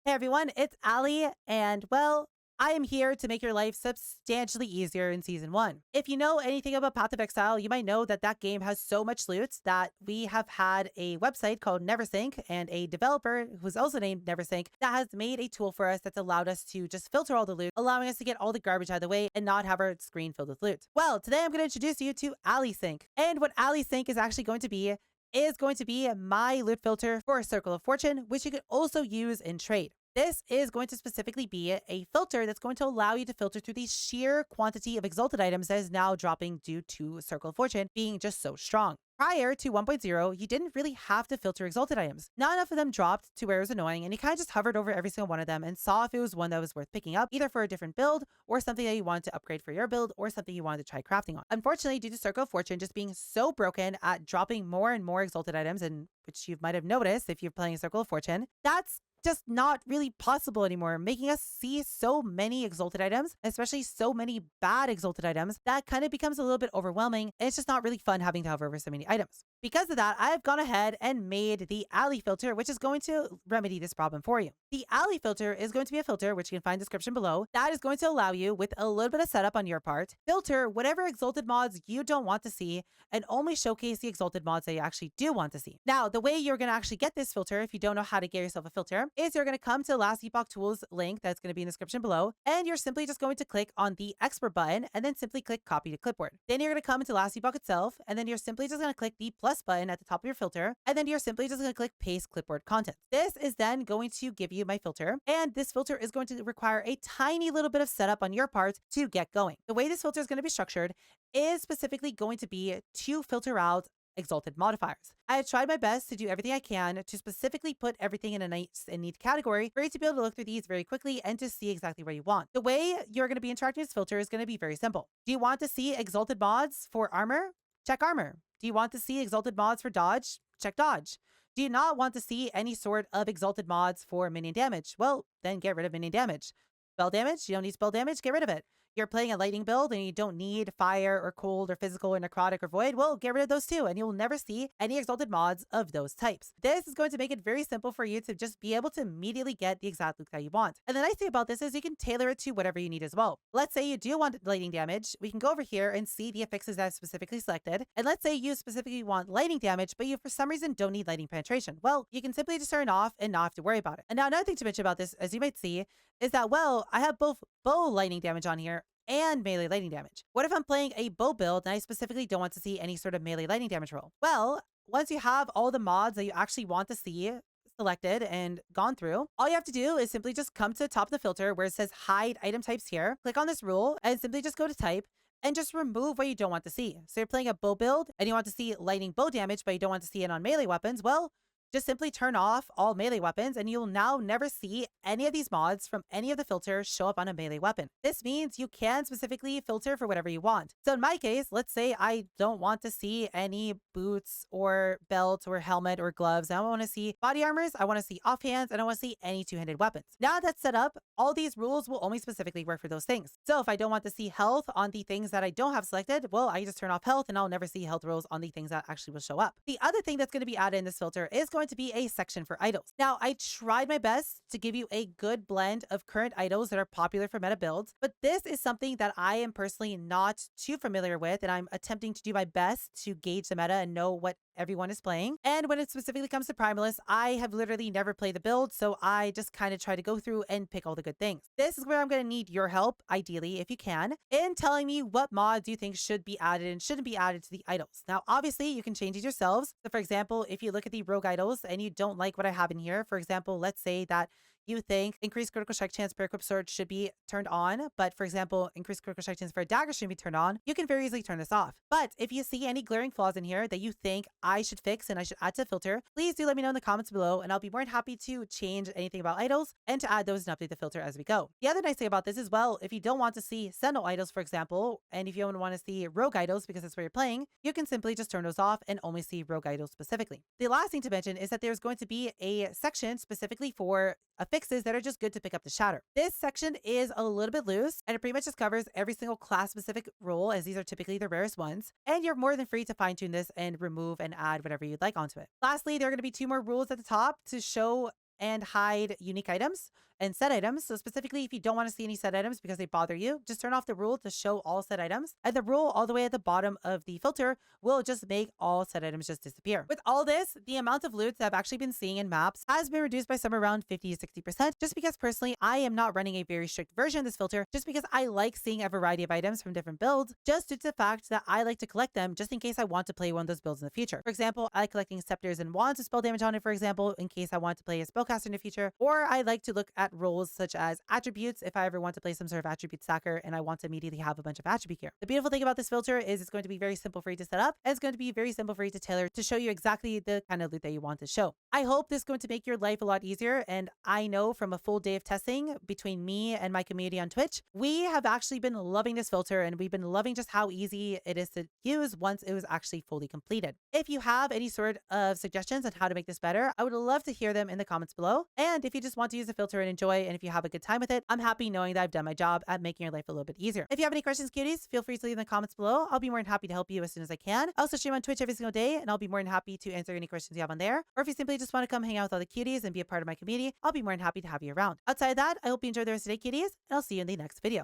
Hey everyone, it's Allie, and well, I am here to make your life substantially easier in Season 1. If you know anything about Path of Exile, you might know that that game has so much loot that we have had a website called NeverSink and a developer who's also named NeverSink that has made a tool for us that's allowed us to just filter all the loot, allowing us to get all the garbage out of the way and not have our screen filled with loot. Well, today I'm going to introduce you to AllieSink, and what AllieSink is actually going to be is going to be my loot filter for Circle of Fortune, which you can also use in trade. This is going to specifically be a filter that's going to allow you to filter through the sheer quantity of exalted items that is now dropping due to Circle of Fortune being just so strong. Prior to 1.0, you didn't really have to filter exalted items. Not enough of them dropped to where it was annoying, and you kind of just hovered over every single one of them and saw if it was one that was worth picking up, either for a different build or something that you wanted to upgrade for your build or something you wanted to try crafting on. Unfortunately, due to Circle of Fortune just being so broken at dropping more and more exalted items, and which you might have noticed if you're playing Circle of Fortune, that's just not really possible anymore, making us see so many exalted items, especially so many bad exalted items, that kind of becomes a little bit overwhelming, and it's just not really fun having to hover over so many items. Because of that, I've gone ahead and made the Allie filter, which is going to remedy this problem for you. The Allie filter is going to be a filter, which you can find in the description below, that is going to allow you, with a little bit of setup on your part, filter whatever exalted mods you don't want to see and only showcase the exalted mods that you actually do want to see. Now, the way you're going to actually get this filter, if you don't know how to get yourself a filter, is you're going to come to the last Epoch tools link that's going to be in the description below, and you're simply just going to click on the export button and then simply click copy to clipboard. Then you're going to come into last Epoch itself, and then you're simply just going to click the plus button at the top of your filter, and then you're simply just going to click paste clipboard content. This is then going to give you my filter, and this filter is going to require a tiny little bit of setup on your part to get going. The way this filter is going to be structured is specifically going to be to filter out exalted modifiers. I have tried my best to do everything I can to specifically put everything in a nice and neat category for you to be able to look through these very quickly and to see exactly where you want. The way you're going to be interacting with this filter is going to be very simple. Do you want to see exalted mods for armor? Check armor. Do you want to see exalted mods for dodge? Check dodge. Do you not want to see any sort of exalted mods for minion damage? Well, then get rid of minion damage. Spell damage? You don't need spell damage? Get rid of it. You're playing a lightning build and you don't need fire or cold or physical or necrotic or void, well, get rid of those too, and you'll never see any exalted mods of those types. This is going to make it very simple for you to just be able to immediately get the exact loot that you want. And the nice thing about this is you can tailor it to whatever you need as well. Let's say you do want lightning damage. We can go over here and see the affixes that I've specifically selected. And let's say you specifically want lightning damage, but you for some reason don't need lightning penetration. Well, you can simply just turn it off and not have to worry about it. And now another thing to mention about this, as you might see, is that, well, I have both bow lightning damage on here and melee lightning damage. What if I'm playing a bow build and I specifically don't want to see any sort of melee lightning damage roll? Well, once you have all the mods that you actually want to see selected and gone through, all you have to do is simply just come to the top of the filter where it says hide item types here, click on this rule, and simply just go to type and just remove what you don't want to see. So you're playing a bow build and you want to see lightning bow damage, but you don't want to see it on melee weapons. Well, just simply turn off all melee weapons and you'll now never see any of these mods from any of the filters show up on a melee weapon. This means you can specifically filter for whatever you want. So in my case, let's say I don't want to see any boots or belt or helmet or gloves. I don't want to see body armors. I want to see offhands. I don't want to see any two-handed weapons. Now that's set up, all these rules will only specifically work for those things. So if I don't want to see health on the things that I don't have selected, well, I just turn off health and I'll never see health rolls on the things that actually will show up. The other thing that's going to be added in this filter is going to be a section for idols. Now, I tried my best to give you a good blend of current idols that are popular for meta builds, but this is something that I am personally not too familiar with, and I'm attempting to do my best to gauge the meta and know what everyone is playing. And when it specifically comes to Primalist, I have literally never played the build, so I just kind of try to go through and pick all the good things. This is where I'm going to need your help, ideally, if you can, in telling me what mods you think should be added and shouldn't be added to the idols. Now, obviously, you can change these yourselves. So, for example, if you look at the rogue idols and you don't like what I have in here, for example, let's say that you think increased critical strike chance per equipped sword should be turned on, but for example, increased critical strike chance for a dagger shouldn't be turned on, you can very easily turn this off. But if you see any glaring flaws in here that you think I should fix and I should add to the filter, please do let me know in the comments below, and I'll be more than happy to change anything about idols and to add those and update the filter as we go. The other nice thing about this as well, if you don't want to see Sentinel idols, for example, and if you don't want to see rogue idols because that's where you're playing, you can simply just turn those off and only see rogue idols specifically. The last thing to mention is that there's going to be a section specifically for affixes that are just good to pick up the shatter. This section is a little bit loose and it pretty much just covers every single class specific role, as these are typically the rarest ones, and you're more than free to fine tune this and remove and add whatever you'd like onto it. Lastly, there are going to be 2 more rules at the top to show and hide unique items and set items. So specifically, if you don't want to see any set items because they bother you, just turn off the rule to show all set items. And the rule all the way at the bottom of the filter will just make all set items just disappear. With all this, the amount of loot that I've actually been seeing in maps has been reduced by somewhere around 50 to 60%, just because personally, I am not running a very strict version of this filter, just because I like seeing a variety of items from different builds, just due to the fact that I like to collect them just in case I want to play one of those builds in the future. For example, I like collecting scepters and wands with spell damage on it, for example, in case I want to play a spellcaster in the future, or I like to look at roles such as attributes if I ever want to play some sort of attribute stacker and I want to immediately have a bunch of attribute gear. The beautiful thing about this filter is it's going to be very simple for you to set up, and it's going to be very simple for you to tailor to show you exactly the kind of loot that you want to show. I hope this is going to make your life a lot easier, and I know from a full day of testing between me and my community on Twitch, we have actually been loving this filter, and we've been loving just how easy it is to use once it was actually fully completed. If you have any sort of suggestions on how to make this better, I would love to hear them in the comments below. And if you just want to use the filter and enjoy, and if you have a good time with it, I'm happy knowing that I've done my job at making your life a little bit easier. If you have any questions, cuties, feel free to leave in the comments below. I'll be more than happy to help you as soon as I can. I also stream on Twitch every single day, and I'll be more than happy to answer any questions you have on there. Or if you simply just want to come hang out with all the cuties and be a part of my community, I'll be more than happy to have you around. Outside of that, I hope you enjoy the rest of the day, cuties, and I'll see you in the next video.